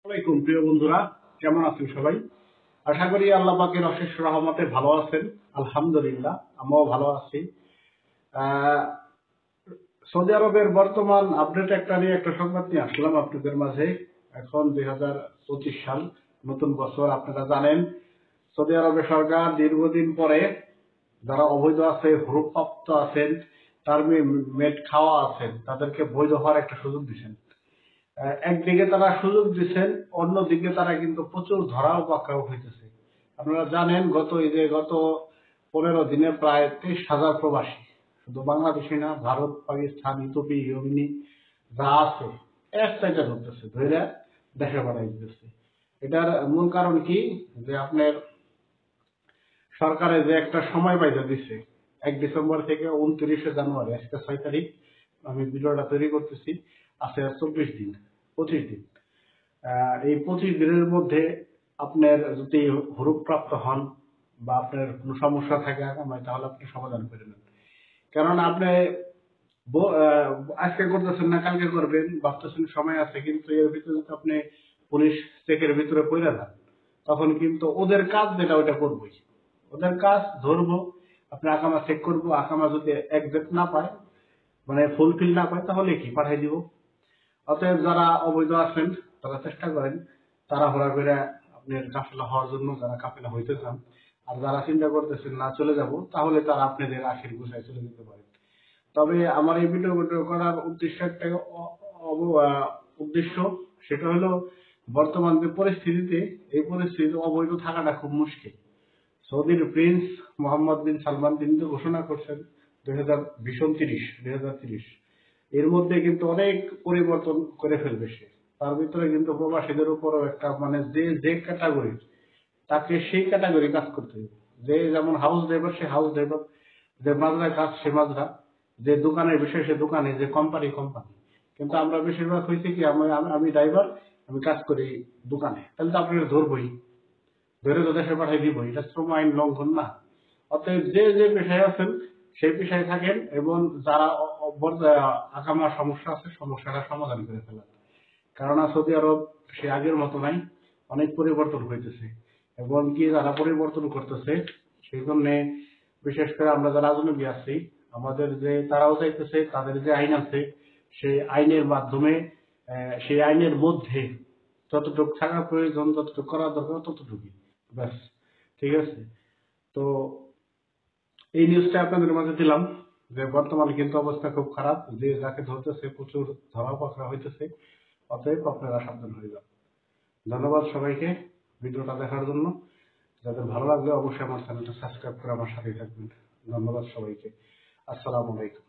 আসসালামাইকুম প্রিয় বন্ধুরা, কেমন আছেন সবাই? আশা করি আল্লাহ পাকের অশেষ রহমতে ভালো আছেন। আলহামদুলিল্লাহ, আমরাও ভালো আছি। আহ, সৌদি আরবের বর্তমান আপডেট একটা নিয়ে একটা সংবাদ নিয়ে আসলাম আপনাদের মাঝে। এখন 2025 সাল, নতুন বছর। আপনারা জানেন সৌদি আরবের সরকার দীর্ঘদিন পরে যারা অবৈধ আছে, হরুপ্রাপ্ত আছেন, টার্মিনেট খাওয়া আছেন, তাদেরকে বৈধ হওয়ার একটা সুযোগ দিচ্ছেন। একদিকে তারা সুযোগ দিচ্ছেন, অন্যদিকে তারা কিন্তু প্রচুর ধরাও পাকড়াও হইতেছে। আপনারা জানেন গত 15 দিনে প্রায় 23,000 প্রবাসী, শুধু বাংলাদেশি না, ভারত, পাকিস্তান, ইথিওপি, ইয়েমেনি যা আছে এক সাইডে ধরতেছে, ধরে দেশে পাঠাই দিতেছে। এটার মূল কারণ কি? যে আপনার সরকারে যে একটা সময় পাইতে দিচ্ছে, 1 ডিসেম্বর থেকে 29শে জানুয়ারি, আজকে 6 তারিখ, আমি ভিডিওটা তৈরি করতেছি, আছে 24 দিন, 25 দিন। এই 25 দিনের মধ্যে আপনার যদি হরুপ্রাপ্ত হন বা আপনার কোনো সমস্যা থাকে আগামায়, তাহলে আপনি সমাধান করে নেন। কেননা আপনি আজকে করতেছেন না, কালকে করবেন ভাবতেছেন সময় আছে, কিন্তু এর ভিতরে যদি আপনি পুলিশ চেকের ভিতরে পড়ে যান, তখন কিন্তু ওদের কাজ যেটা ওইটা করবোই। ওদের কাজ ধরবো, আপনি আকামা চেক করবো, আকামা যদি একজেক্ট না পায়, মানে ফুলফিল না পায়, তাহলে কি পাঠাই দিব। অতএব যারা অবৈধ আছেন তারা চেষ্টা করেন তাড়াহুড়া করে আপনার কাফেলা হওয়ার জন্য, যারা কাফেলা হইতে চান। আর যারা চিন্তা করতেছেন না চলে যাব, তাহলে তারা আপনাদের আখির গুছায় চলে যেতে পারেন। তবে আমার এই ভিডিও করার উদ্দেশ্য একটা উদ্দেশ্য, সেটা হলো বর্তমান যে পরিস্থিতিতে, এই পরিস্থিতিতে অবৈধ থাকাটা খুব মুশকিল। সৌদির প্রিন্স মোহাম্মদ বিন সালমান তিনি তো ঘোষণা করছেন 2030 এর মধ্যে কিন্তু অনেক পরিবর্তন করে ফেলবে সে। তার ভিতরে কিন্তু প্রবাসীদের উপরও একটা, মানে যে যে ক্যাটাগরি, তাকে সেই ক্যাটাগরি কাজ করতে হবে। যে যেমন হাউস ড্রাইভার, সে হাউস ড্রাইভার, যে মাজরার কাজ সে মাজরা, যে দোকানের বিষয় সে দোকানে, যে কোম্পানি কোম্পানি। কিন্তু আমরা বেশিরভাগ হয়েছে কি, আমি ড্রাইভার, আমি কাজ করি দোকানে, তাহলে তো আপনাকে ধরবই, ধরে তো দেশে পাঠাই দিব, এটা শ্রম আইন লঙ্ঘন না? অতএব যে যে পেশায় আছেন সেই পেশায় থাকেন, এবং যারা আকামার সমস্যা আছে সমস্যাটা সমাধান করে ফেলেন। কেননা সৌদি আরব সে আগের মতো নাই, অনেক পরিবর্তন হইতেছে। এবং কি যারা পরিবর্তন করতেছে, সেই জন্য বিশেষ করে আমরা যারা আজনবী আছি, আমাদের যে তারাও চাইতেছে তাদের যে আইন আছে, সেই আইনের মাধ্যমে, সেই আইনের মধ্যে যতটুকু থাকা প্রয়োজন, যতটুকু করা দরকার ততটুকুই, ব্যাস। ঠিক আছে? তো এই নিউজটা আপনাদের মাঝে দিলাম যে বর্তমানে কিন্তু অবস্থা খুব খারাপ, যে যাকে ধরতেছে প্রচুর ধরা পাকড়া হইতেছে। অতএব আপনারা সাবধান হয়ে যান। ধন্যবাদ সবাইকে ভিডিওটা দেখার জন্য। যাদের ভালো লাগলে অবশ্যই আমার চ্যানেলটা সাবস্ক্রাইব করে আমার সাথেই থাকবেন। ধন্যবাদ সবাইকে। আসসালামু আলাইকুম।